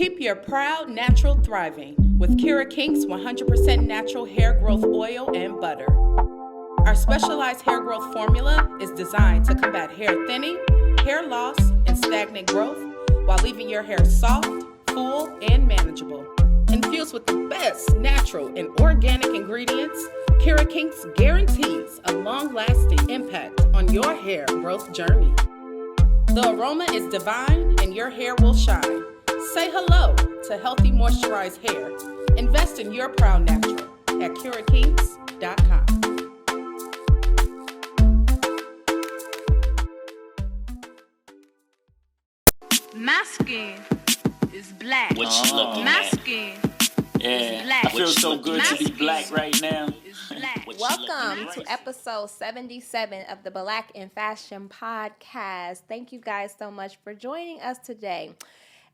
Keep your proud natural thriving with kirahkinks 100% natural hair growth oil and butter. Our specialized hair growth formula is designed to combat hair thinning, hair loss, and stagnant growth while leaving your hair soft, full, and manageable. Infused with the best natural and organic ingredients, kirahkinks guarantees a long-lasting impact on your hair growth journey. The aroma is divine and your hair will shine. Say hello to healthy moisturized hair. Invest in your proud natural at kirahkinks.com. My skin is black. What you looking My at? skin Yeah, is black. I feel so good My to be skin black right now. is black. What you Welcome looking to at? episode 77 of the Black in Fashion podcast. Thank you guys so much for joining us today.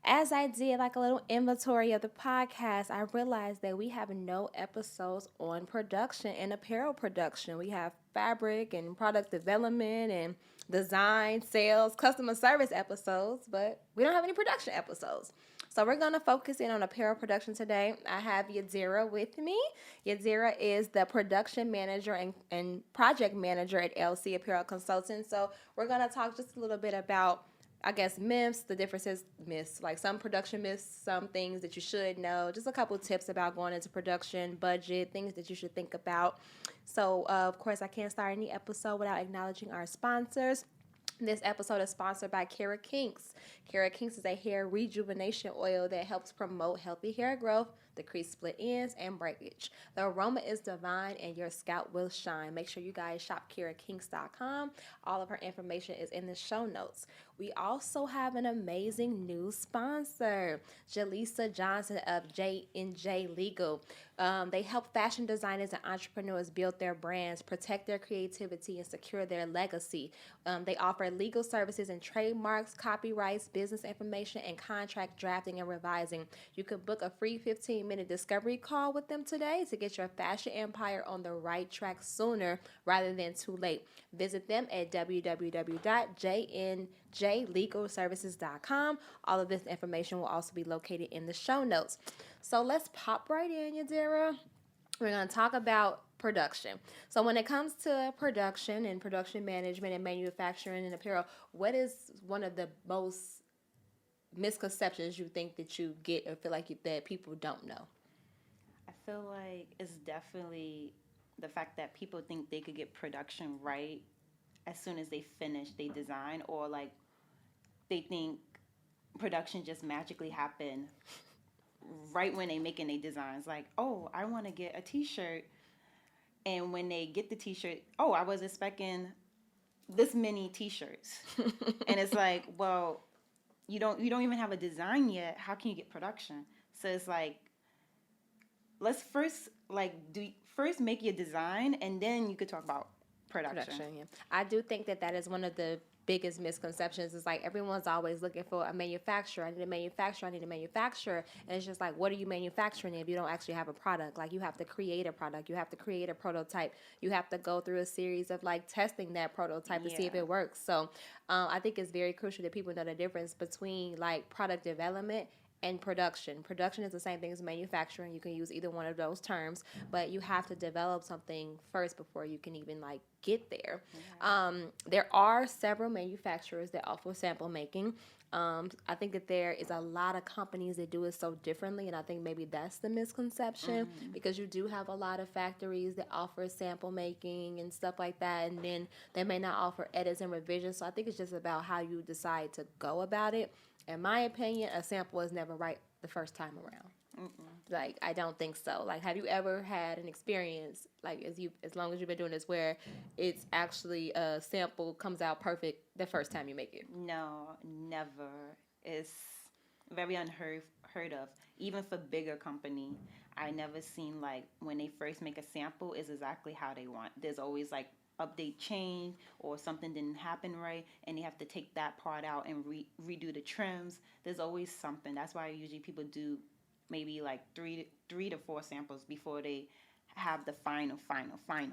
As I did like a little inventory of the podcast, I realized that we have no episodes on production and apparel production. We have fabric and product development and design, sales, customer service episodes, but we don't have any production episodes. So we're going to focus in on apparel production today. I have Yadira with me. Yadira is the production manager and project manager at LC Apparel Consulting. So we're going to talk just a little bit about, I guess, myths, the differences, myths, like some production myths, some things that you should know, just a couple tips about going into production, budget, things that you should think about. So, of course, I can't start any episode without acknowledging our sponsors. This episode is sponsored by kirahkinks. Kirahkinks is a hair rejuvenation oil that helps promote healthy hair growth, decrease split ends, and breakage. The aroma is divine and your scalp will shine. Make sure you guys shop kirahkinks.com. All of her information is in the show notes. We also have an amazing new sponsor, Jaleesa Johnson of J&J Legal. They help fashion designers and entrepreneurs build their brands, protect their creativity, and secure their legacy. They offer legal services and trademarks, copyrights, business information, and contract drafting and revising. You can book a free 15-minute discovery call with them today to get your fashion empire on the right track sooner rather than too late. Visit them at www.jnjlegalservices.com. All of this information will also be located in the show notes. So let's pop right in, Yadira. We're going to talk about production. So when it comes to production and production management and manufacturing and apparel, what is one of the most misconceptions you think that you get or feel like that people don't know? I feel like it's definitely the fact that people think they could get production right as soon as they finish they design, or like they think production just magically happen right when they making their designs. Like, oh, I want to get a t-shirt, and when they get the t-shirt, oh, I was expecting this many t-shirts. And it's like, well, you don't even have a design yet. How can you get production? So it's like, let's first make your design, and then you could talk about production. Yeah. I do think that is one of the biggest misconceptions. Is like everyone's always looking for a manufacturer. I need a manufacturer. And it's just like, what are you manufacturing if you don't actually have a product? Like, you have to create a product. You have to create a prototype. You have to go through a series of like testing that prototype to see if it works. So I think it's very crucial that people know the difference between like product development and production. Production is the same thing as manufacturing. You can use either one of those terms, but you have to develop something first before you can even like get there. Mm-hmm. There are several manufacturers that offer sample making. I think that there is a lot of companies that do it so differently, and I think maybe that's the misconception, because you do have a lot of factories that offer sample making and stuff like that, and then they may not offer edits and revisions. So I think it's just about how you decide to go about it. In my opinion, a sample is never right the first time around. Like, I don't think so. Like, have you ever had an experience, like, as long as you've been doing this, where it's actually a sample comes out perfect the first time you make it? No, never. It's very unheard of. Even for bigger company, I never seen like when they first make a sample is exactly how they want. There's always like update change, or something didn't happen right, and they have to take that part out and redo the trims. There's always something. That's why usually people do maybe like three to four samples before they have the final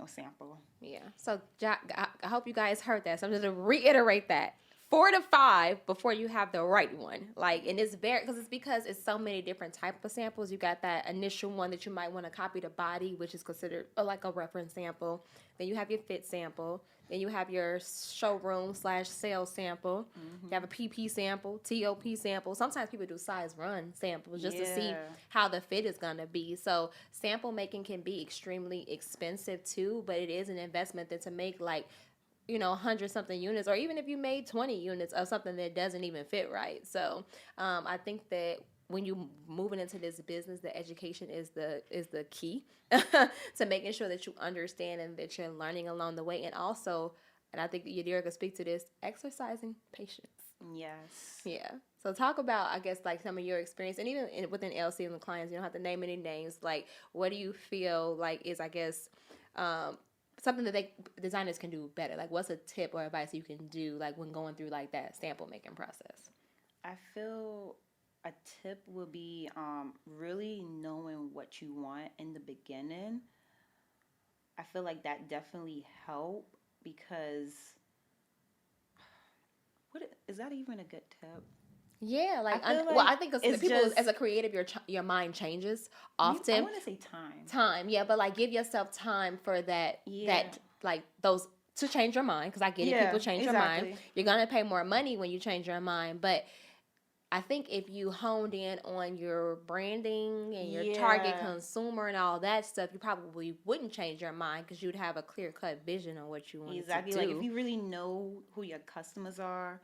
sample. Yeah. So I hope you guys heard that. So I'm just going to reiterate that. 4 to 5 before you have the right one. Like, and it's because it's so many different type of samples. You got that initial one that you might want to copy the body, which is considered like a reference sample. Then you have your fit sample. Then you have your showroom/sales sample. You have a PP sample, TOP sample. Sometimes people do size run samples just to see how the fit is going to be. So sample making can be extremely expensive too, but it is an investment that to make like, 100-something units, or even if you made 20 units of something that doesn't even fit right. So I think that when you moving into this business, the education is the key to making sure that you understand and that you're learning along the way. And also, and I think that Yadira could speak to this, exercising patience. Yes. Yeah. So talk about, I guess, like some of your experience, and even within LC and the clients, you don't have to name any names. Like, what do you feel like is, I guess, something that designers can do better? Like, what's a tip or advice you can do, like, when going through, like, that sample making process? I feel a tip would be really knowing what you want in the beginning. I feel like that definitely help, because is that even a good tip? Yeah, I think it's people, just, as a creative, your mind changes often. I want to say time. Time, yeah, but like give yourself time for that. Yeah. That like those to change your mind, because I get it. People change their mind. You're gonna pay more money when you change your mind, but I think if you honed in on your branding and your target consumer and all that stuff, you probably wouldn't change your mind because you'd have a clear-cut vision on what you want to do. Exactly. Like, if you really know who your customers are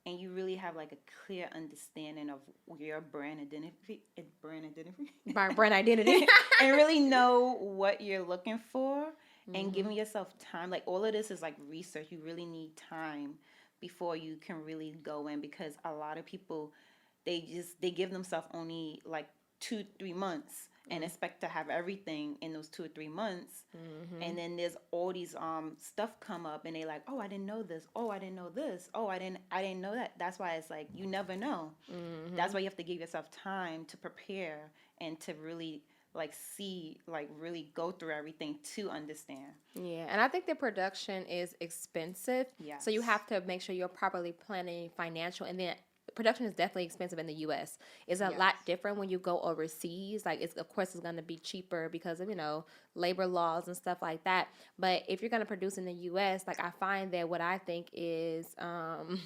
and you really have, like, a clear understanding of your brand identity. And really know what you're looking for and giving yourself time. Like, all of this is, like, research. You really need time before you can really go in, because a lot of people, they give themselves only like 2-3 months and expect to have everything in those 2 or 3 months. And then there's all these stuff come up and they like, oh, I didn't know this, oh, I didn't know this, oh, I didn't know that. That's why it's like, you never know. That's why you have to give yourself time to prepare and to really like see, like really go through everything to understand. Yeah, and I think the production is expensive. Yes. So you have to make sure you're properly planning financial, and then production is definitely expensive in the U.S. It's a lot different when you go overseas. Like, of course, it's going to be cheaper because of, labor laws and stuff like that. But if you're going to produce in the U.S., like, I find that what I think is, from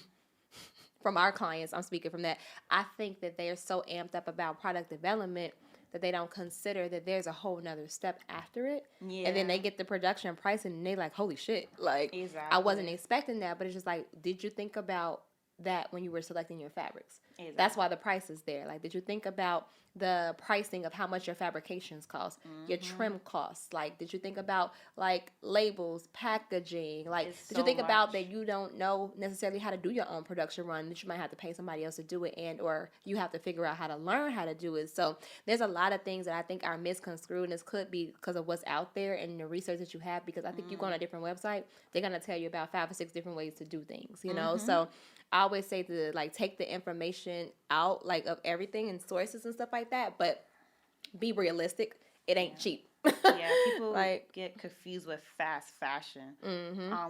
our clients, I'm speaking from that, I think that they're so amped up about product development that they don't consider that there's a whole nother step after it. Yeah. And then they get the production price and they like, holy shit. Like, I wasn't expecting that, but it's just like, did you think about that when you were selecting your fabrics? Exactly. That's why the price is there. Like, did you think about the pricing of how much your fabrications cost, your trim costs? Like, did you think about like labels, packaging? Like, did you think about that you don't know necessarily how to do your own production run, that you might have to pay somebody else to do it, and or you have to figure out how to learn how to do it? So there's a lot of things that I think are misconstrued, and this could be because of what's out there and the research that you have, because I think you go on a different website, they're going to tell you about 5 or 6 different ways to do things, So I always say to like take the information out like of everything and sources and stuff like that, but be realistic. It ain't cheap. Yeah, people get confused with fast fashion.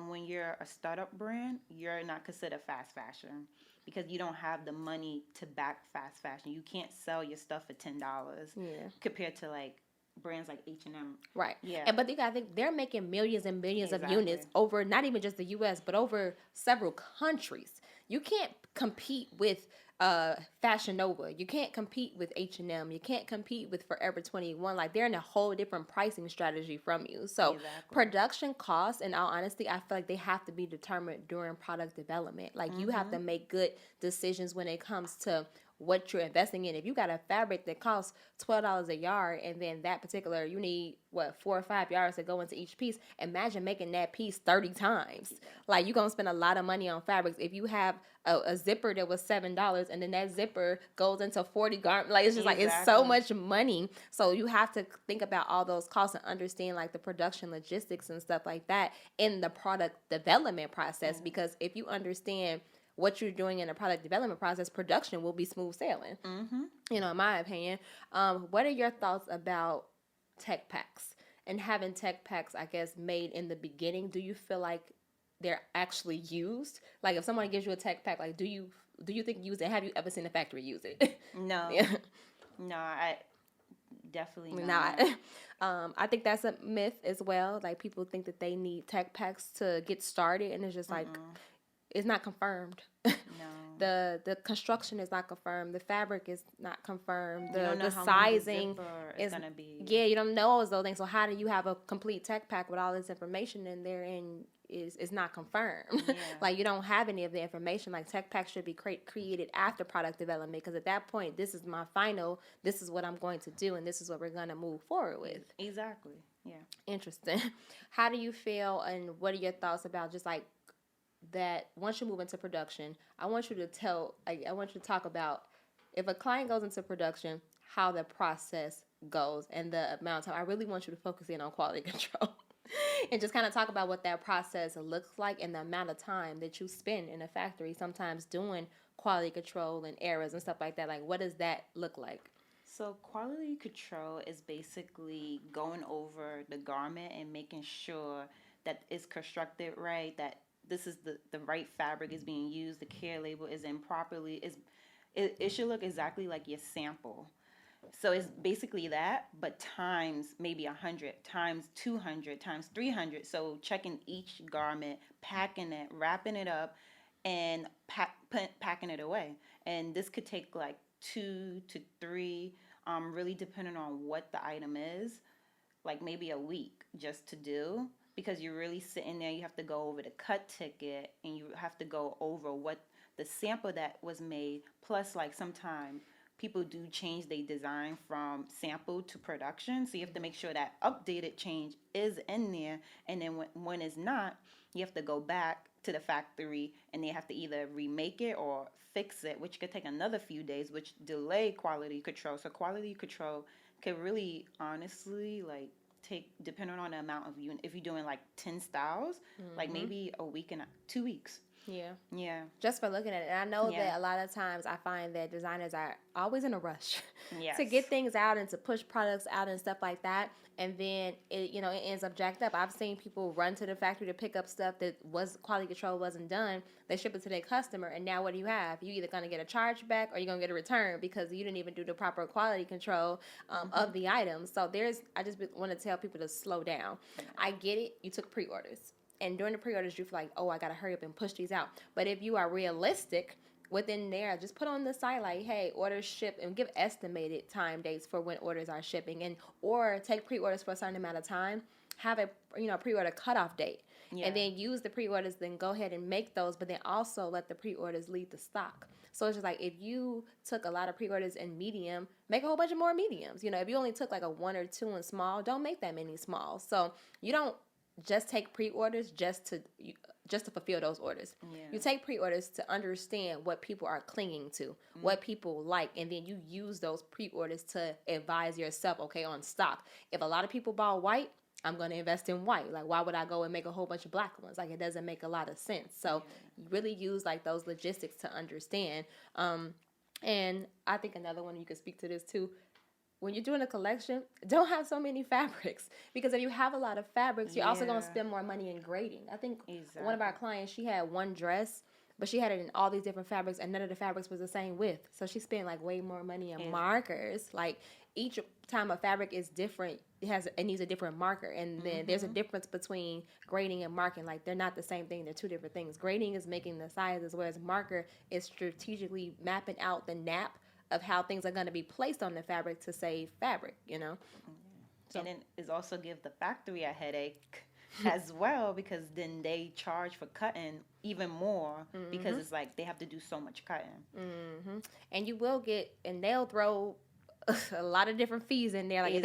When you're a startup brand, you're not considered fast fashion because you don't have the money to back fast fashion. You can't sell your stuff for $10 compared to like brands like H&M. Right. Yeah. But you gotta think, they're making millions and millions of units over not even just the U.S., but over several countries. You can't compete with Fashion Nova. You can't compete with H&M. You can't compete with Forever 21. Like, they're in a whole different pricing strategy from you. So production costs, in all honesty, I feel like they have to be determined during product development. Like, you have to make good decisions when it comes to what you're investing in. If you got a fabric that costs $12 a yard, and then that particular, you need 4 or 5 yards to go into each piece, imagine making that piece 30 times. Like, you're gonna spend a lot of money on fabrics. If you have a zipper that was $7 and then that zipper goes into 40 garments, like, it's just like, it's so much money. So you have to think about all those costs and understand like the production logistics and stuff like that in the product development process, because if you understand what you're doing in the product development process, production will be smooth sailing. In my opinion. What are your thoughts about tech packs and having tech packs, I guess, made in the beginning? Do you feel like they're actually used. Like if someone gives you a tech pack, like do you think use it? Have you ever seen a factory use it? No. Yeah. No, I definitely Not. not. I think that's a myth as well. Like people think that they need tech packs to get started, and it's just like it's not confirmed. No. The construction is not confirmed. The fabric is not confirmed. You don't know The how sizing long the zipper is gonna be. Yeah, you don't know all those things. So how do you have a complete tech pack with all this information in there and is not confirmed? Yeah. Like you don't have any of the information. Like tech packs should be created after product development, because at that point, this is my final. This is what I'm going to do, and this is what we're gonna move forward with. Exactly. Yeah. Interesting. How do you feel, and what are your thoughts about just like that once you move into production? I want you to talk about if a client goes into production, how the process goes and the amount of time. I really want you to focus in on quality control and just kind of talk about what that process looks like and the amount of time that you spend in a factory sometimes doing quality control and errors and stuff like that. Like, what does that look like? So quality control is basically going over the garment and making sure that it's constructed right, that this is the right fabric is being used, the care label is in properly, it should look exactly like your sample. So it's basically that, but times maybe 100, times 200, times 300. So checking each garment, packing it, wrapping it up, and packing it away. And this could take like 2 to 3, really depending on what the item is, like maybe a week just to do. Because you're really sitting there, you have to go over the cut ticket and you have to go over what the sample that was made. Plus, like sometimes people do change their design from sample to production. So you have to make sure that updated change is in there. And then when it's not, you have to go back to the factory and they have to either remake it or fix it, which could take another few days, which delay quality control. So quality control could really honestly like take, depending on the amount of unit, if you're doing like 10 styles, like maybe a week and 2 weeks. Yeah. Just for looking at it. And I know that a lot of times I find that designers are always in a rush to get things out and to push products out and stuff like that. And then it ends up jacked up. I've seen people run to the factory to pick up stuff that quality control wasn't done. They ship it to their customer, and now what do you have? You either gonna get a charge back or you're gonna get a return because you didn't even do the proper quality control of the items. So I just want to tell people to slow down. I get it. You took pre-orders. And during the pre-orders, you feel like, oh, I got to hurry up and push these out. But if you are realistic within there, just put on the site like, hey, orders ship, and give estimated time dates for when orders are shipping, or take pre-orders for a certain amount of time. Have a pre-order cutoff date, and then use the pre-orders. Then go ahead and make those, but then also let the pre-orders lead the stock. So it's just like if you took a lot of pre-orders in medium, make a whole bunch of more mediums. If you only took like a 1 or 2 in small, don't make that many small. So you don't just take pre-orders just to fulfill those orders. You take pre-orders to understand what people are clinging to, what people like, and then you use those pre-orders to advise yourself, okay, on stock. If a lot of people bought white, I'm going to invest in white. Like, why would I go and make a whole bunch of black ones? Like, it doesn't make a lot of sense. So you really use like those logistics to understand. And I think another one, you could speak to this too, when you're doing a collection, don't have so many fabrics, because if you have a lot of fabrics, you're also going to spend more money in grading. I think one of our clients, she had one dress, but she had it in all these different fabrics, and none of the fabrics was the same width. So she spent like way more money in markers. Like each time a fabric is different, it needs a different marker, and then there's a difference between grading and marking. Like they're not the same thing; they're two different things. Grading is making the sizes, whereas marker is strategically mapping out the nap of how things are going to be placed on the fabric to save fabric, So. And then it's also give the factory a headache as well, because then they charge for cutting even more because it's like they have to do so much cutting. And you will and they'll throw a lot of different fees in there. Like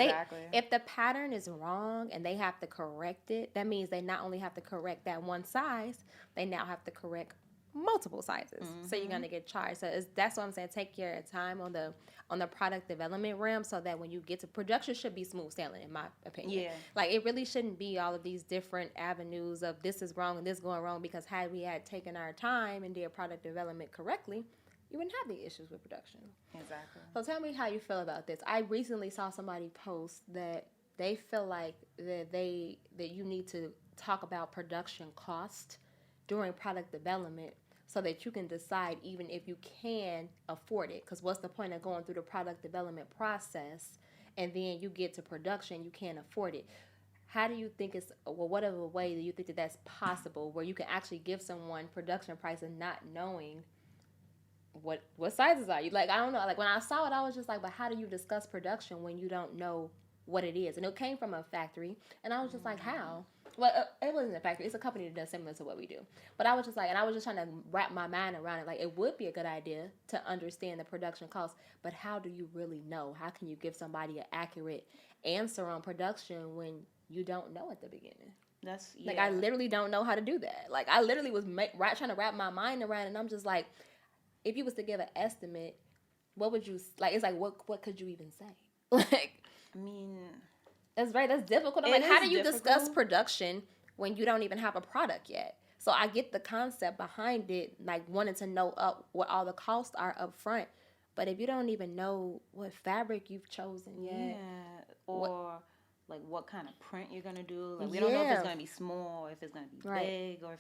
if the pattern is wrong and they have to correct it, that means they not only have to correct that one size, they now have to correct multiple sizes. So you're going to get charged. So that's what I'm saying. Take your time on the product development realm, so that when you get to production, should be smooth sailing, in my opinion. Like it really shouldn't be all of these different avenues of this is wrong and this going wrong, because had we had taken our time and did product development correctly, you wouldn't have the issues with production. Exactly. So tell me how you feel about this. I recently saw somebody post that they feel like that you need to talk about production cost during product development so that you can decide even if you can afford it. Because what's the point of going through the product development process and then you get to production, you can't afford it? How do you think whatever way do you think that that's possible where you can actually give someone production price and not knowing what sizes are you? Like, I don't know. Like, when I saw it, I was just like, but how do you discuss production when you don't know what it is? And it came from a factory, and I was just like, how? Well, it wasn't a factory. It's a company that does similar to what we do. But I was just like, and I was just trying to wrap my mind around it. Like, it would be a good idea to understand the production cost, but how do you really know? How can you give somebody an accurate answer on production when you don't know at the beginning? Like, I literally don't know how to do that. Like, I literally was trying to wrap my mind around it, and I'm just like, if you was to give an estimate, what would you, like, it's like, what could you even say? Like, I mean, that's right. That's difficult. I'm like, how do you discuss production when you don't even have a product yet? So I get the concept behind it, like wanting to know what all the costs are up front. But if you don't even know what fabric you've chosen yet. Yeah. Or like what kind of print you're going to do. Like, we don't know if it's going to be small, if it's going to be big, or if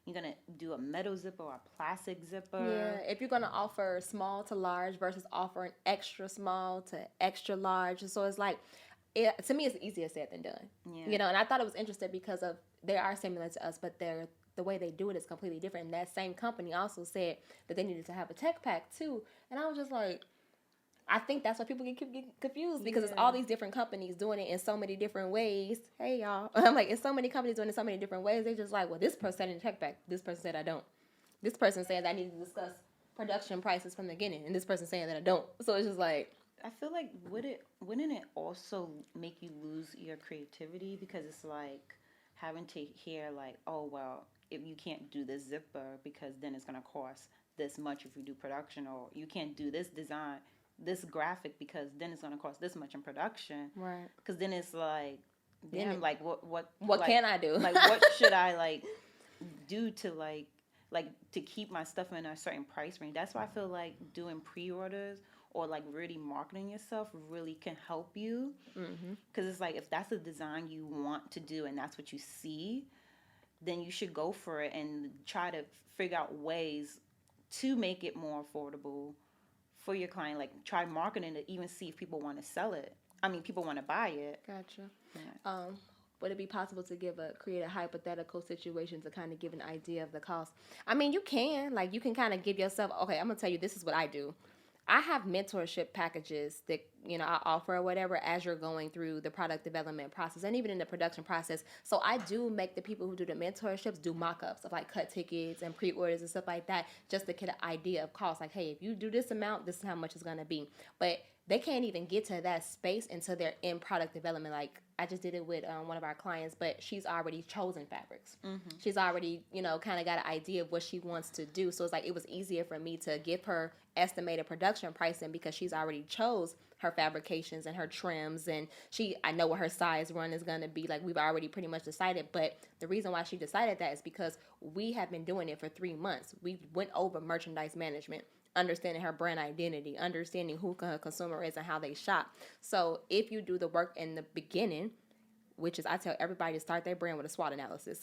you're going to do a metal zipper or a plastic zipper. Yeah, if you're going to offer small to large versus offering extra small to extra large. So it's like, to me, it's easier said than done. Yeah. You know, and I thought it was interesting because they are similar to us, but the way they do it is completely different. And that same company also said that they needed to have a tech pack too. And I was just like, I think that's why people get confused because it's all these different companies doing it in so many different ways. Hey, y'all. I'm like, it's so many companies doing it in so many different ways. They're just like, well, this person said in tech pack. This person said I don't. This person says I need to discuss production prices from the beginning. And this person saying that I don't. So it's just like, I feel like wouldn't it also make you lose your creativity? Because it's like having to hear like, oh, well, if you can't do this zipper because then it's going to cost this much if you do production, or you can't do this design, this graphic because then it's going to cost this much in production. Right. Because then it's like, damn, like what like, can I do? Like, what should I like do to like to keep my stuff in a certain price range? That's why I feel like doing pre-orders or like really marketing yourself really can help you. Because it's like, if that's a design you want to do and that's what you see, then you should go for it and try to figure out ways to make it more affordable for your client. Like, try marketing to even see if people want to sell it. I mean, people want to buy it. Gotcha. Yeah. Would it be possible to create a hypothetical situation to kind of give an idea of the cost? I mean, you can kind of give yourself, okay, I'm going to tell you, this is what I do. I have mentorship packages that, you know, I offer or whatever as you're going through the product development process and even in the production process. So I do make the people who do the mentorships do mock-ups of like cut tickets and pre-orders and stuff like that just to get an idea of cost. Like, hey, if you do this amount, this is how much it's going to be. But they can't even get to that space until they're in product development. Like, I just did it with one of our clients, but she's already chosen fabrics. She's already, you know, kind of got an idea of what she wants to do. So it's like, it was easier for me to give her estimated production pricing because she's already chose her fabrications and her trims, and I know what her size run is going to be. Like, we've already pretty much decided. But the reason why she decided that is because we have been doing it for 3 months. We went over merchandise management, understanding her brand identity, understanding who her consumer is and how they shop. So if you do the work in the beginning, which is, I tell everybody to start their brand with a SWOT analysis.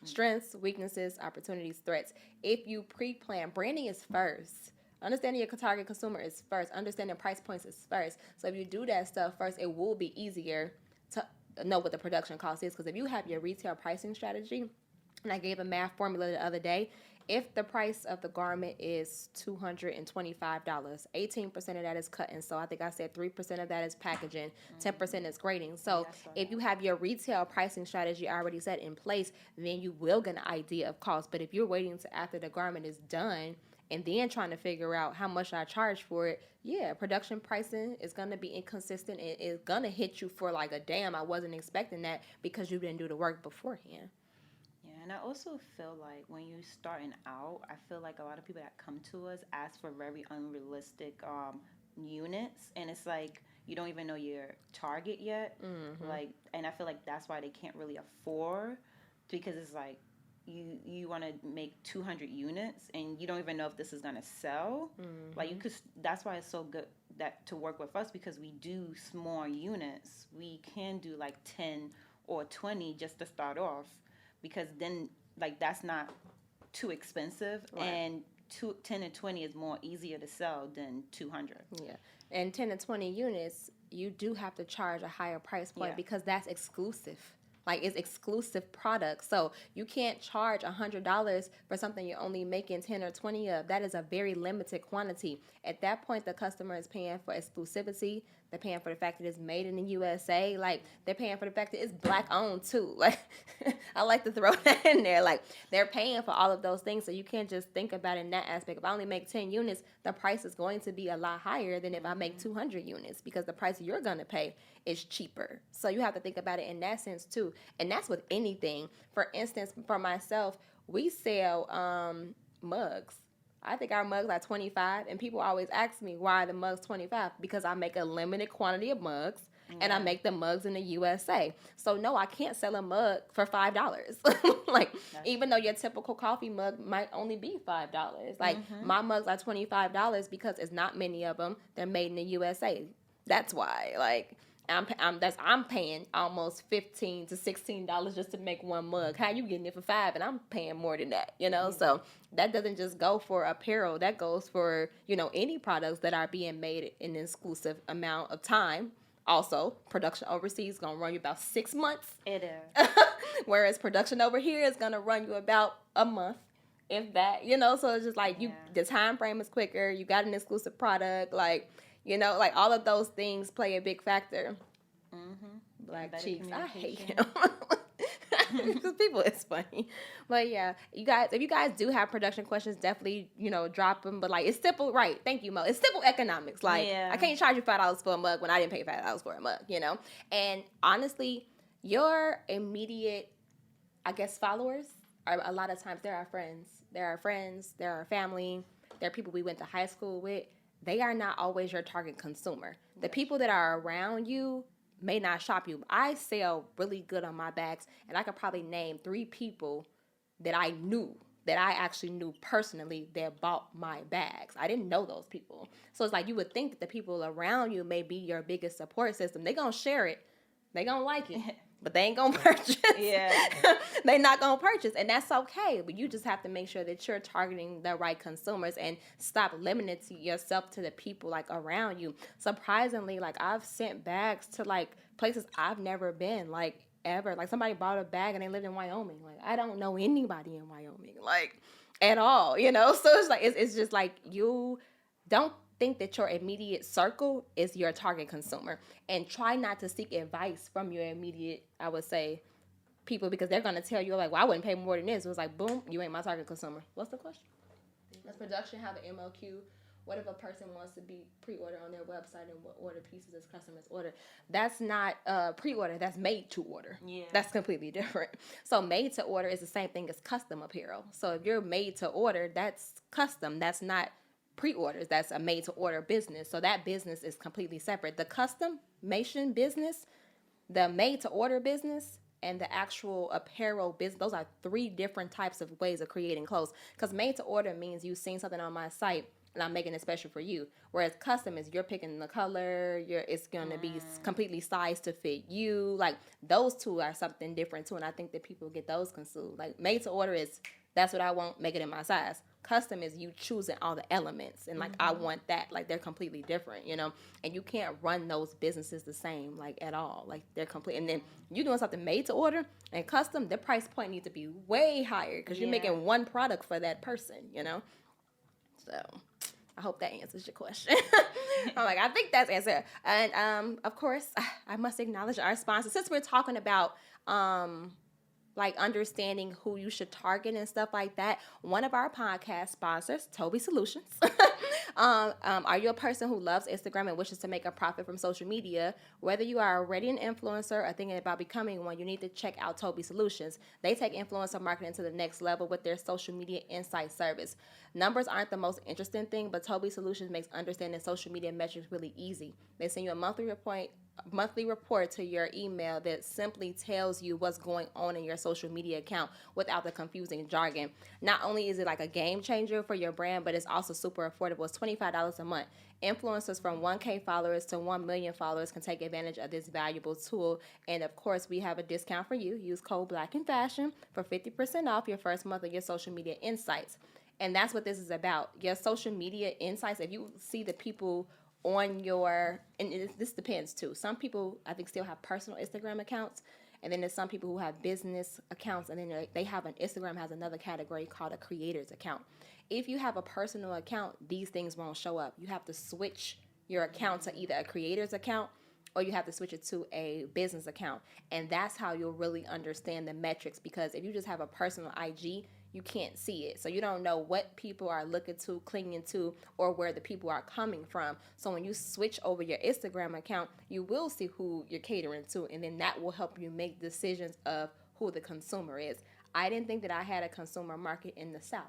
Strengths, weaknesses, opportunities, threats. If you pre-plan, branding is first. Understanding your target consumer is first. Understanding price points is first. So if you do that stuff first, it will be easier to know what the production cost is. Because if you have your retail pricing strategy, and I gave a math formula the other day, if the price of the garment is $225, 18% of that is cut and sew. I think I said 3% of that is packaging, 10% is grading. So if you have your retail pricing strategy already set in place, then you will get an idea of cost. But if you're waiting to after the garment is done and then trying to figure out how much I charge for it, production pricing is going to be inconsistent. It's going to hit you for like a damn, I wasn't expecting that because you didn't do the work beforehand. And I also feel like when you're starting out, I feel like a lot of people that come to us ask for very unrealistic units, and it's like you don't even know your target yet. Like, and I feel like that's why they can't really afford, because it's like you want to make 200 units and you don't even know if this is gonna sell. Like, you could. That's why it's so good that to work with us, because we do small units. We can do like 10 or 20 just to start off. Because then, like, that's not too expensive, Right. and 10 to 20 is more easier to sell than 200. Yeah. And 10 to 20 units, you do have to charge a higher price point Yeah. because that's exclusive. Like, it's exclusive products. So you can't charge $100 for something you're only making 10 or 20 of. That is a very limited quantity. At that point, the customer is paying for exclusivity. They're paying for the fact that it's made in the USA. Like, they're paying for the fact that it's black owned too. Like, I like to throw that in there. Like, they're paying for all of those things. So you can't just think about it in that aspect. If I only make 10 units, the price is going to be a lot higher than if I make 200 units, because the price you're going to pay is cheaper. So you have to think about it in that sense too. And that's with anything. For instance, for myself, we sell mugs. I think our mugs are 25, and people always ask me, why are the mugs 25? Because I make a limited quantity of mugs, and I make the mugs in the USA. So no, I can't sell a mug for $5. Like, even though your typical coffee mug might only be $5. Like, my mugs are $25 because it's not many of them. They're made in the USA. That's why. Like, I'm paying almost $15 to $16 just to make one mug. How you getting it for $5? And I'm paying more than that, you know? So that doesn't just go for apparel. That goes for, you know, any products that are being made in an exclusive amount of time. Also, production overseas is going to run you about 6 months. It is. Whereas production over here is going to run you about a month, if that, you know? So it's just like the time frame is quicker. You got an exclusive product, like, you know, like all of those things play a big factor. Black Better cheeks, I hate communication. him. Because people, it's funny. But yeah, you guys, if you guys do have production questions, definitely, you know, drop them. But like, it's simple, right? Thank you, Mo. It's simple economics. Like, I can't charge you $5 for a mug when I didn't pay $5 for a mug, you know? And honestly, your immediate, I guess, followers are a lot of times, they're our friends. They're our friends. They're our family. They're people we went to high school with. They are not always your target consumer. The people that are around you may not shop you. I sell really good on my bags, and I could probably name 3 people that I actually knew personally that bought my bags. I didn't know those people. So it's like, you would think that the people around you may be your biggest support system. They're going to share it. They're going to like it. But they ain't going to purchase. Yeah. They're not going to purchase. And that's okay. But you just have to make sure that you're targeting the right consumers and stop limiting yourself to the people, like, around you. Surprisingly, like, I've sent bags to, like, places I've never been, like, ever. Like, somebody bought a bag and they lived in Wyoming. Like, I don't know anybody in Wyoming, like, at all, you know? So it's like, it's just like, you don't think that your immediate circle is your target consumer, and try not to seek advice from your immediate, I would say, people, because they're going to tell you, like, well, I wouldn't pay more than this. It was like, boom, you ain't my target consumer. What's the question? Does production have an MOQ? What if a person wants to be pre-order on their website and what order pieces as customers order? That's not pre-order. That's made to order. Yeah. That's completely different. So made to order is the same thing as custom apparel. So if you're made to order, that's custom. That's not pre-orders. That's a made to order business. So that business is completely separate. The customation business, the made to order business, and the actual apparel business, those are 3 different types of ways of creating clothes. Because made to order means you've seen something on my site and I'm making it special for you. Whereas custom is you're picking the color, it's going to be completely sized to fit you. Like, those 2 are something different too, and I think that people get those consumed. Like, made to order is, that's what I want, make it in my size. Custom is you choosing all the elements, and, like, I want that. Like, they're completely different, you know? And you can't run those businesses the same, like, at all. Like, they're complete. And then you doing something made to order and custom, the price point needs to be way higher because you're making one product for that person, you know? So I hope that answers your question. I'm like, I think that's answered. And of course, I must acknowledge our sponsor. Since we're talking about like understanding who you should target and stuff like that, one of our podcast sponsors, Toby Solutions. Are you a person who loves Instagram and wishes to make a profit from social media? Whether you are already an influencer or thinking about becoming one, you need to check out Toby Solutions. They take influencer marketing to the next level with their social media insight service. Numbers aren't the most interesting thing, but Toby Solutions makes understanding social media metrics really easy. They send you a monthly report monthly report to your email that simply tells you what's going on in your social media account without the confusing jargon. Not only is it like a game changer for your brand, but it's also super affordable. It's $25 a month. Influencers from 1K followers to 1 million followers can take advantage of this valuable tool. And of course, we have a discount for you. Use code Black in Fashion for 50% off your first month of your social media insights. And that's what this is about. Your social media insights, if you see the people on your, and this depends too. Some people, I think, still have personal Instagram accounts. And then there's some people who have business accounts. And then they have Instagram has another category called a creator's account. If you have a personal account, these things won't show up. You have to switch your account to either a creator's account or you have to switch it to a business account. And that's how you'll really understand the metrics, because if you just have a personal IG, you can't see it. So you don't know what people are looking to, clinging to, or where the people are coming from. So when you switch over your Instagram account, you will see who you're catering to, and then that will help you make decisions of who the consumer is. I didn't think that I had a consumer market in the South,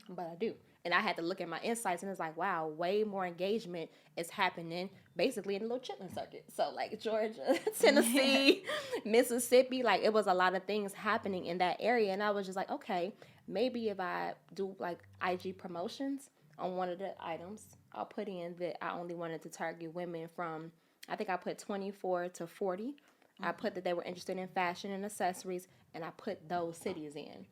but I do. And I had to look at my insights, and it's like, wow, way more engagement is happening basically in the little chitlin circuit. So like Georgia, Tennessee, Mississippi, like it was a lot of things happening in that area. And I was just like, okay, maybe if I do like IG promotions on one of the items, I'll put in that I only wanted to target women from, I think I put 24 to 40. Mm-hmm. I put that they were interested in fashion and accessories, and I put those cities in.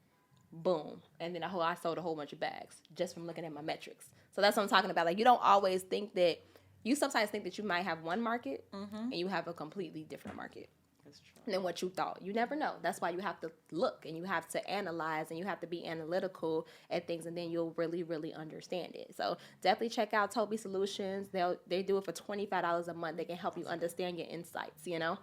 Boom. And then I sold a whole bunch of bags just from looking at my metrics. So that's what I'm talking about. Like, you don't always think that, you sometimes think that you might have one market and you have a completely different market. That's true. Than what you thought. You never know. That's why you have to look and you have to analyze and you have to be analytical at things, and then you'll really, really understand it. So definitely check out Toby Solutions. They do it for $25 a month. They can help you understand your insights, you know.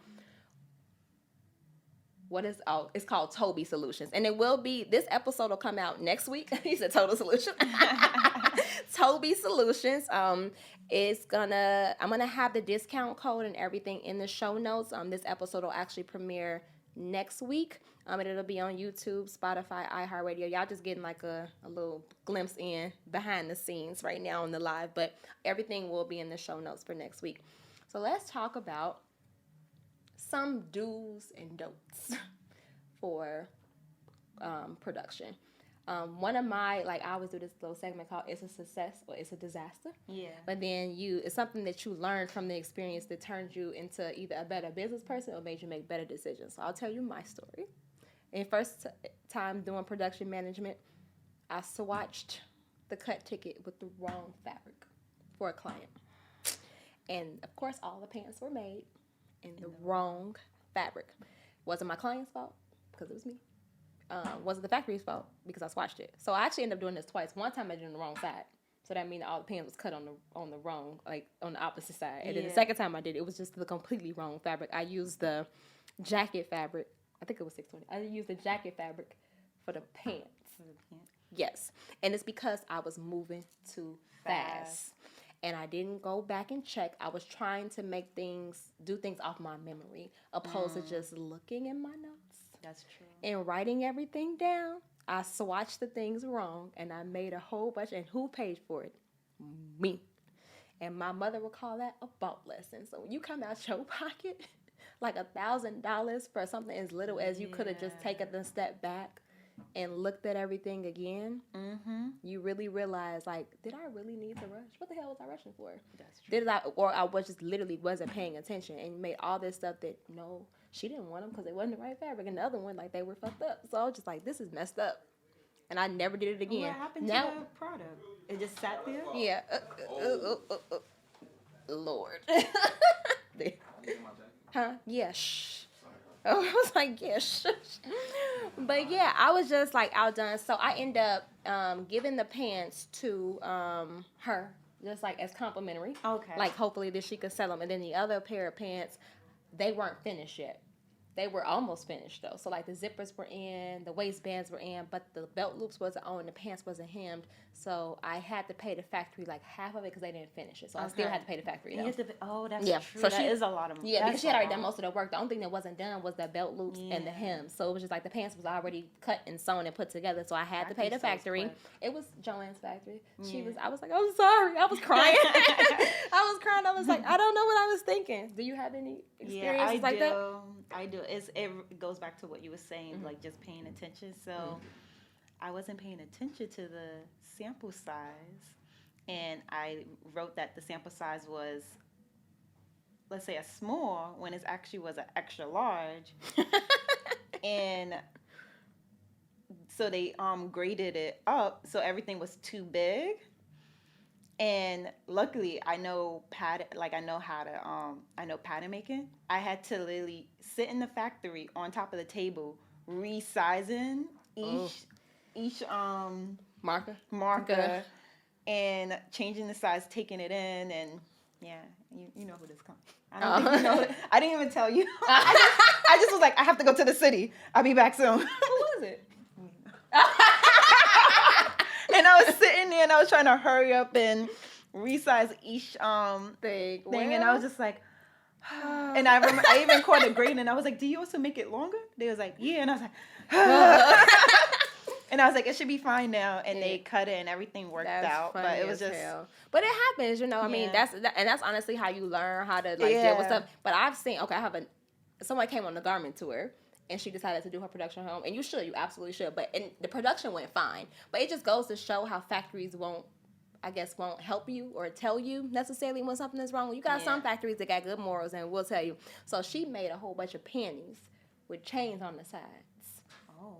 It's called Toby Solutions. And it will be, this episode will come out next week. He said Total Solution. Toby Solutions. I'm gonna have the discount code and everything in the show notes. This episode will actually premiere next week. And it'll be on YouTube, Spotify, iHeartRadio. Y'all just getting like a little glimpse in behind the scenes right now on the live, but everything will be in the show notes for next week. So let's talk about some do's and don'ts for production. One of my, like, I always do this little segment called It's a Success or It's a Disaster. Yeah. But then it's something that you learned from the experience that turned you into either a better business person or made you make better decisions. So I'll tell you my story. In first time doing production management, I swatched the cut ticket with the wrong fabric for a client. And of course, all the pants were made in the wrong fabric. Wasn't my client's fault because it was me. Wasn't the factory's fault because I swatched it. So I actually ended up doing this twice. One time I did it on the wrong side. So that means all the pants was cut on the wrong, like on the opposite side. And then the second time I did it was just the completely wrong fabric. I used the jacket fabric. I think it was 620. I used the jacket fabric for the pants. Yes. And it's because I was moving too fast. And I didn't go back and check. I was trying to do things off my memory, opposed to just looking in my notes. That's true. And writing everything down. I swatched the things wrong, and I made a whole bunch. And who paid for it? Me. And my mother would call that a bought lesson. So when you come out your pocket, like $1,000 for something as little as you could have just taken a step back and looked at everything again, you really realize, like, did I really need to rush? What the hell was I rushing for? That's true. I was just literally wasn't paying attention and made all this stuff that, no, she didn't want them because they wasn't the right fabric. And the other one, like, they were fucked up. So I was just like, this is messed up. And I never did it again. What happened to the product? It just sat there? Yeah. Lord. Huh? Yeah, shh. I was like, yeah, shush. But yeah, I was just like outdone. So I end up giving the pants to her, just like as complimentary. Okay. Like hopefully that she could sell them. And then the other pair of pants, they weren't finished yet. They were almost finished though. So like the zippers were in, the waistbands were in, but the belt loops wasn't on, the pants wasn't hemmed. So I had to pay the factory like half of it because they didn't finish it. So I still had to pay the factory though. That's true. So that is a lot of money. Yeah, because she had already done most of the work. The only thing that wasn't done was the belt loops and the hem. So it was just like the pants was already cut and sewn and put together. So I had to pay the factory. It was Joanne's factory. I was like, I'm sorry. I was crying. I was crying. I was like, I don't know what I was thinking. Do you have any experiences like that? I do. It goes back to what you were saying, like just paying attention. So I wasn't paying attention to the sample size, and I wrote that the sample size was, let's say, a small when it actually was an extra large, and so they graded it up, so everything was too big. And luckily, I know pattern making. I had to literally sit in the factory on top of the table, resizing each marker and changing the size, taking it in, and you know who this comes. I don't think you know. I didn't even tell you. I just was like, I have to go to the city. I'll be back soon. Who was it? And I was sitting there and I was trying to hurry up and resize each thing, and I was just like, and I remember I even called it grade, and I was like, do you also make it longer? They was like, yeah, and I was like, and I was like, it should be fine now, and they cut it and everything worked out, but it was just but it happens, you know. I mean, that's honestly how you learn how to like deal with stuff. But I've seen, I have someone came on the garment tour, and she decided to do her production home, and you absolutely should, but the production went fine. But it just goes to show how factories won't help you or tell you necessarily when something is wrong. You got some factories that got good morals and will tell you. So she made a whole bunch of panties with chains on the sides. Oh.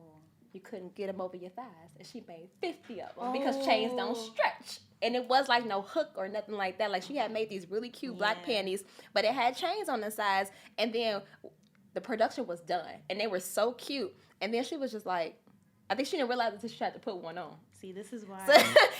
You couldn't get them over your thighs, and she made 50 of them because chains don't stretch. And it was like no hook or nothing like that. Like she had made these really cute black panties, but it had chains on the sides, and then the production was done, and they were so cute. And then she was just like, I think she didn't realize until she tried to put one on. See, this is why.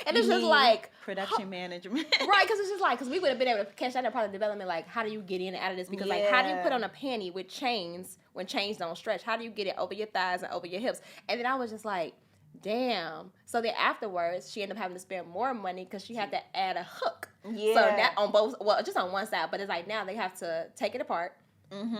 And it's just like production management, right? Because it's just like, because we would have been able to catch that in part of development. Like, how do you get in and out of this? Because like, how do you put on a panty with chains when chains don't stretch? How do you get it over your thighs and over your hips? And then I was just like, damn. So then afterwards, she ended up having to spend more money because she had to add a hook. Yeah. So that on both, just on one side, but it's like now they have to take it apart.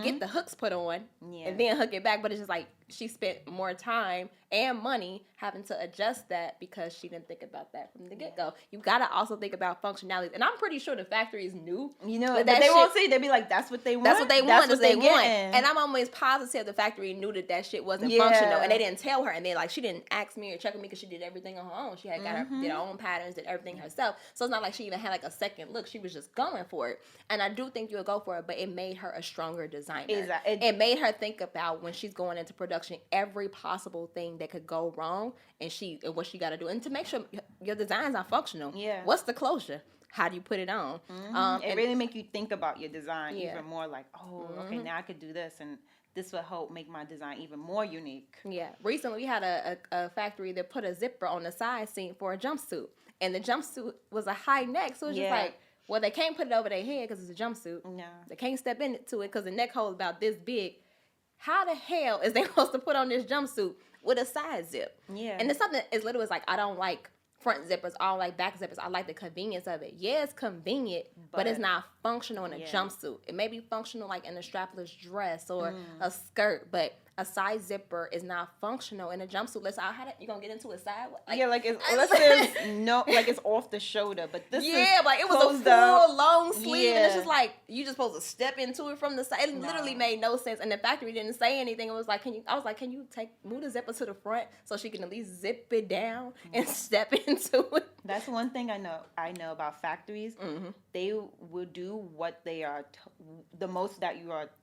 Get the hooks put on, and then hook it back. But it's just like she spent more time and money having to adjust that because she didn't think about that from the get-go. You got to also think about functionality. And I'm pretty sure the factories knew. You know, but they won't say. They'd be like, that's what they want. That's what they want. That's what they want. And I'm always positive the factory knew that shit wasn't functional. And they didn't tell her. And then like she didn't ask me or check with me because she did everything on her own. She had did her own patterns, did everything herself. So it's not like she even had like a second look. She was just going for it. And I do think you would go for it, but it made her a stronger designer. Exactly. It made her think about when she's going into production, every possible thing that could go wrong, and what she got to do, and to make sure your designs are functional. Yeah. What's the closure? How do you put it on? It really make you think about your design even more. Like, okay, now I could do this, and this will help make my design even more unique. Yeah. Recently, we had a factory that put a zipper on the side seam for a jumpsuit, and the jumpsuit was a high neck, so it's just like, well, they can't put it over their head because it's a jumpsuit. No. They can't step into it because the neck hole is about this big. How the hell is they supposed to put on this jumpsuit with a side zip? Yeah. And it's something as little as like, I don't like front zippers, I don't like back zippers. I like the convenience of it. Yeah, it's convenient, but it's not functional in a jumpsuit. It may be functional like in a strapless dress or a skirt, but a side zipper is not functional in a jumpsuit. You gonna get into a side? Like it's off the shoulder, but this is like it was a full long sleeve, and it's just like you just supposed to step into it from the side. It literally made no sense, and the factory didn't say anything. It was like, can you move the zipper to the front so she can at least zip it down and step into it? That's one thing I know about factories. They will do what they are the most that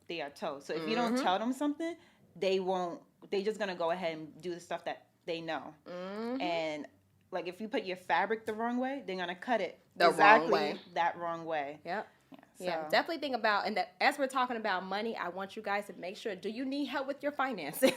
they are told. So if you don't tell them something, they won't. They just gonna go ahead and do the stuff that they know. And like if you put your fabric the wrong way, they're gonna cut it that wrong way. Yep. Yeah. Yeah, definitely think about, and that as we're talking about money, I want you guys to make sure, do you need help with your finances?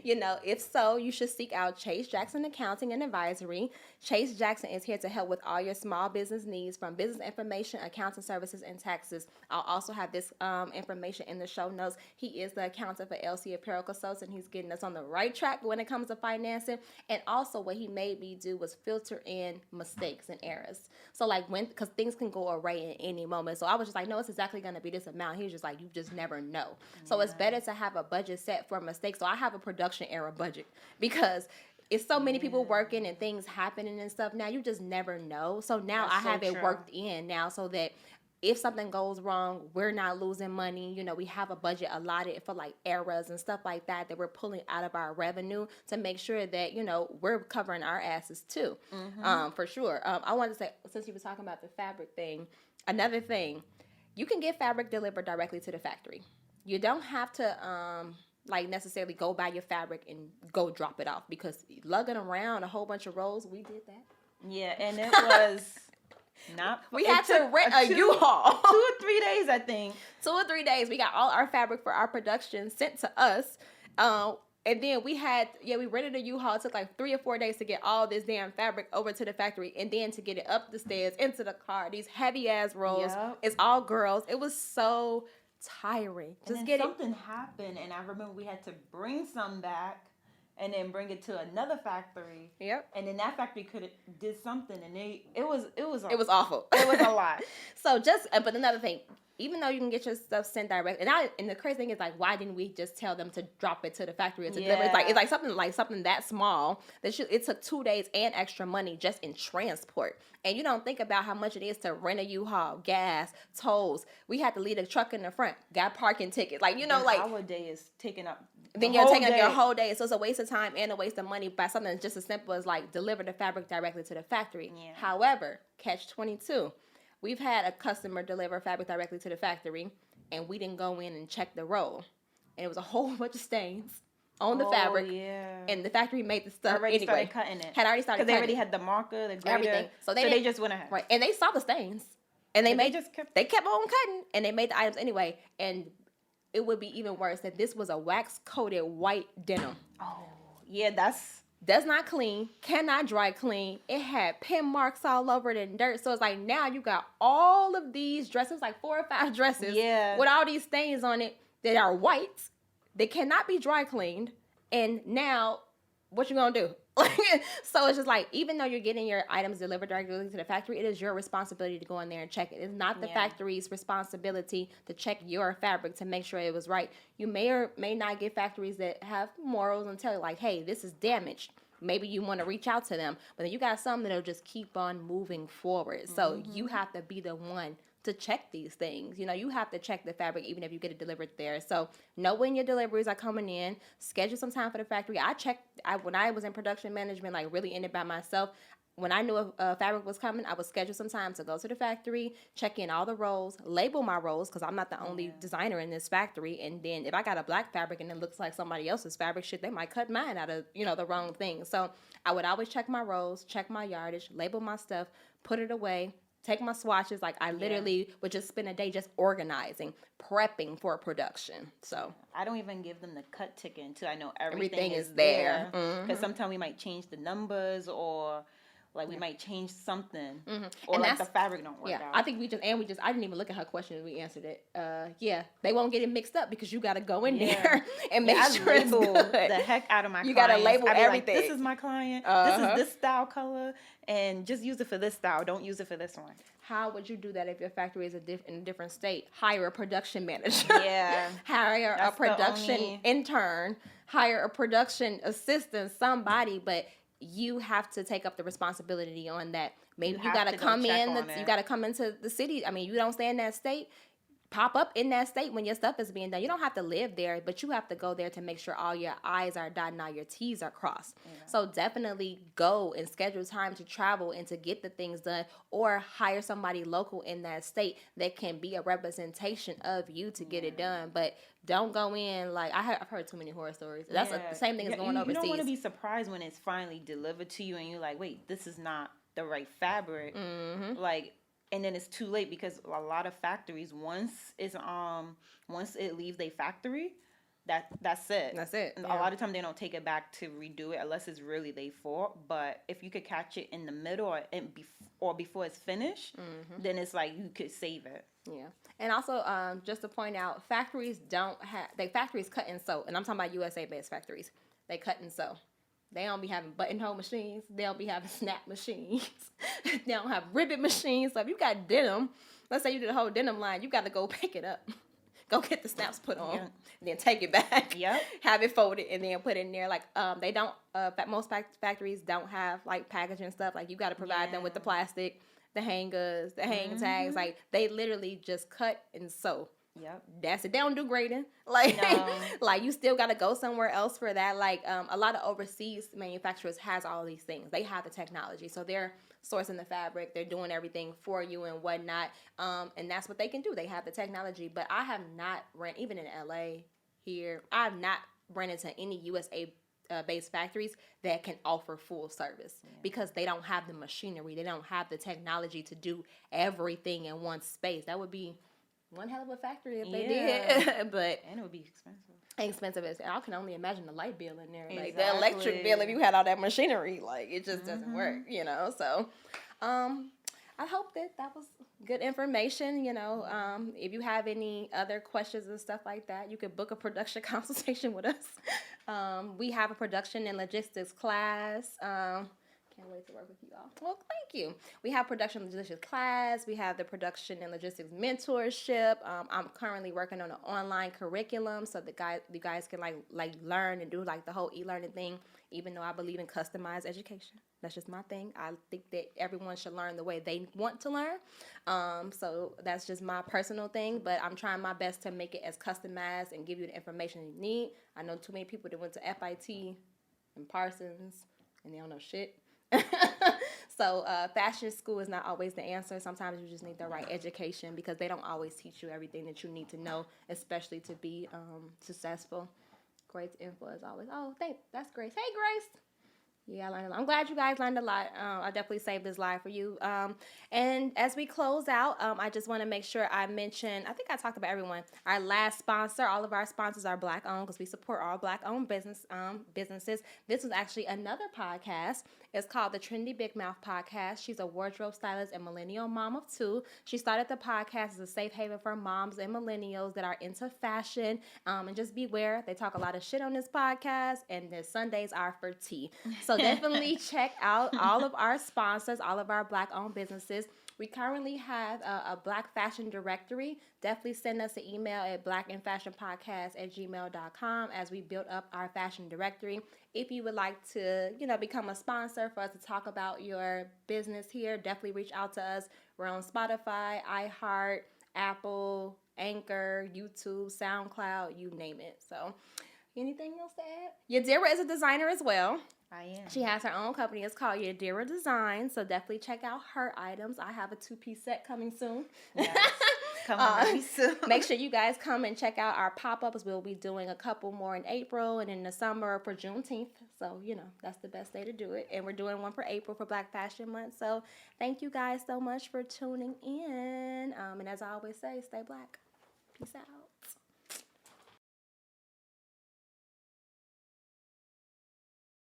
If so, you should seek out Chase Jackson Accounting and Advisory. Chase Jackson is here to help with all your small business needs, from business information, accounting services, and taxes. I'll also have this information in the show notes. He is the accountant for LC Apparel Consultation. He's getting us on the right track when it comes to financing. And also what he made me do was filter in mistakes and errors. So because things can go awry in any moment. So I was just like, no, it's exactly going to be this amount. He was just like, you just never know. So it's better to have a budget set for mistakes. So I have a production error budget, because it's so many people working and things happening and stuff. Now you just never know. So now I have it worked in now, so that if something goes wrong, we're not losing money. We have a budget allotted for errors and stuff like that we're pulling out of our revenue to make sure that, we're covering our asses too. For sure. I wanted to say, since you were talking about the fabric thing, another thing, you can get fabric delivered directly to the factory. You don't have to necessarily go buy your fabric and go drop it off, because lugging around a whole bunch of rolls, we did that. Yeah, and it was not. We had to rent a U-Haul. 2 or 3 days, I think. 2 or 3 days. We got all our fabric for our production sent to us. And then we rented a U-Haul. It took 3 or 4 days to get all this damn fabric over to the factory, and then to get it up the stairs into the car. These heavy ass rolls. Yep. It's all girls. It was so tiring. Something happened, and I remember we had to bring some back and then bring it to another factory. Yep. And then that factory did something, and it was awful. It was a lot. So but another thing, even though you can get your stuff sent direct, and the crazy thing is, why didn't we just tell them to drop it to the factory and to deliver? It's something that small that it took 2 days and extra money just in transport. And you don't think about how much it is to rent a U-Haul, gas, tolls. We had to leave the truck in the front, got parking tickets. Our day is taking up. Then you're taking up your whole day. So it's a waste of time and a waste of money by something just as simple as deliver the fabric directly to the factory. Yeah. However, catch-22. We've had a customer deliver fabric directly to the factory, and we didn't go in and check the roll. And it was a whole bunch of stains on the fabric. Yeah. And the factory made the stuff already started cutting it. Had already started cutting it. Because they already had the marker, the grater. Everything. So they just went ahead. Right. And they saw the stains. And they kept on cutting, and they made the items anyway. And it would be even worse that this was a wax-coated white denim. Oh, yeah, does not clean, cannot dry clean. It had pin marks all over it and dirt. So it's now you got all of these dresses, 4 or 5 dresses, with all these stains on it that are white. They cannot be dry cleaned. And now, what you gonna do? So it's just even though you're getting your items delivered directly to the factory, it is your responsibility to go in there and check it. It's not the factory's responsibility to check your fabric to make sure it was right. You may or may not get factories that have morals and tell you hey, this is damaged. Maybe you want to reach out to them, but then you got some that'll just keep on moving forward. So you have to be the one to check these things. You have to check the fabric even if you get it delivered there. So know when your deliveries are coming in, schedule some time for the factory. When I was in production management, really in it by myself, when I knew a fabric was coming, I would schedule some time to go to the factory, check in all the rolls, label my rolls, because I'm not the only designer in this factory. And then if I got a black fabric and it looks like somebody else's fabric, they might cut mine out of, the wrong thing. So I would always check my rolls, check my yardage, label my stuff, put it away, take my swatches. I literally would just spend a day just organizing, prepping for production. So I don't even give them the cut ticket until I know everything is there. Because sometimes we might change the numbers, or we might change something, or the fabric don't work out. I think I didn't even look at her question. We answered it. They won't get it mixed up because you got to go in there and make sure it's good. The heck out of my clients. You got to label everything. This is my client. This is this style color, and just use it for this style. Don't use it for this one. How would you do that if your factory is in a different state? Hire a production manager. Yeah. Hire a production intern. Hire a production assistant, somebody, but you have to take up the responsibility on that. Maybe you got to come in. You got to come into the city. I mean, you don't stay in that state. Pop up in that state when your stuff is being done. You don't have to live there, but you have to go there to make sure all your I's are dotted and all your T's are crossed. Yeah. So definitely go and schedule time to travel and to get the things done, or hire somebody local in that state that can be a representation of you to get it done. But don't go in I've heard too many horror stories. That's the same thing as going overseas. You don't want to be surprised when it's finally delivered to you and you're like, wait, this is not the right fabric. and then it's too late because a lot of factories, once it leaves their factory, that's it. That's it. And Yeah. a lot of times they don't take it back to redo it unless it's really their fault. But if you could catch it in the middle or before it's finished, then it's like you could save it. Yeah. And also, just to point out, factories factories cut and sew, and I'm talking about USA-based factories. They cut and sew. They don't be having buttonhole machines. They don't be having snap machines. They don't have ribbon machines. So if you got denim, let's say you did a whole denim line, you got to go pick it up. Go get the snaps put on, and then take it back. Yep. Have it folded and then put it in there. Like they don't. Most factories don't have like packaging stuff. Like you got to provide them with the plastic, the hangers, the hang tags. Like they literally just cut and sew. Yep. That's it. They don't do grading. Like, No. like you still got to go somewhere else for that. Like, a lot of overseas manufacturers has all these things. They have the technology, so they're sourcing the fabric. They're doing everything for you and whatnot. And that's what they can do. They have the technology. But I have not ran, even in LA here, I've not ran into any USA based factories that can offer full service because they don't have the machinery. They don't have the technology to do everything in one space. That would be one hell of a factory if they did. But and it would be expensive. I can only imagine the light bill in there. Like the electric bill if you had all that machinery. Like it just doesn't work, you know. So I hope that was good information, you know. If you have any other questions and stuff like that, you could book a production consultation with us. We have a production and logistics class. Can't wait to work with you all. Well, thank you. We have production and logistics class. We have the production and logistics mentorship. I'm currently working on an online curriculum so you guys can like learn and do like the whole e-learning thing. Even though I believe in customized education, that's just my thing. I think that everyone should learn the way they want to learn. So that's just my personal thing. But I'm trying my best to make it as customized and give you the information you need. I know too many people that went to FIT and Parsons and they don't know shit. So fashion school is not always the answer. Sometimes you just need the right education because they don't always teach you everything that you need to know, especially to be successful. Great info as always. Oh, that's Grace. Hey, Grace. Yeah, I learned a lot. I'm glad you guys learned a lot. I definitely saved this live for you. And as we close out, I just want to make sure I mention, I think I talked about everyone. Our last sponsor, all of our sponsors are Black-owned because we support all Black-owned businesses. This was actually another podcast. It's called the Trendy Big Mouth Podcast. She's a wardrobe stylist and millennial mom of two. She started the podcast as a safe haven for moms and millennials that are into fashion. And just beware, they talk a lot of shit on this podcast, and the Sundays are for tea. So definitely check out all of our sponsors, all of our Black-owned businesses. We currently have a Black fashion directory. Definitely send us an email at blackandfashionpodcast@gmail.com as we build up our fashion directory. If you would like to, become a sponsor for us to talk about your business here, definitely reach out to us. We're on Spotify, iHeart, Apple, Anchor, YouTube, SoundCloud, you name it. So anything else to add? Yadira is a designer as well. I am. She has her own company. It's called Yadira Design. So definitely check out her items. I have a 2-piece set coming soon. Yes. Coming soon. Make sure you guys come and check out our pop-ups. We'll be doing a couple more in April and in the summer for Juneteenth. So, that's the best day to do it. And we're doing one for April for Black Fashion Month. So thank you guys so much for tuning in. And as I always say, stay Black. Peace out.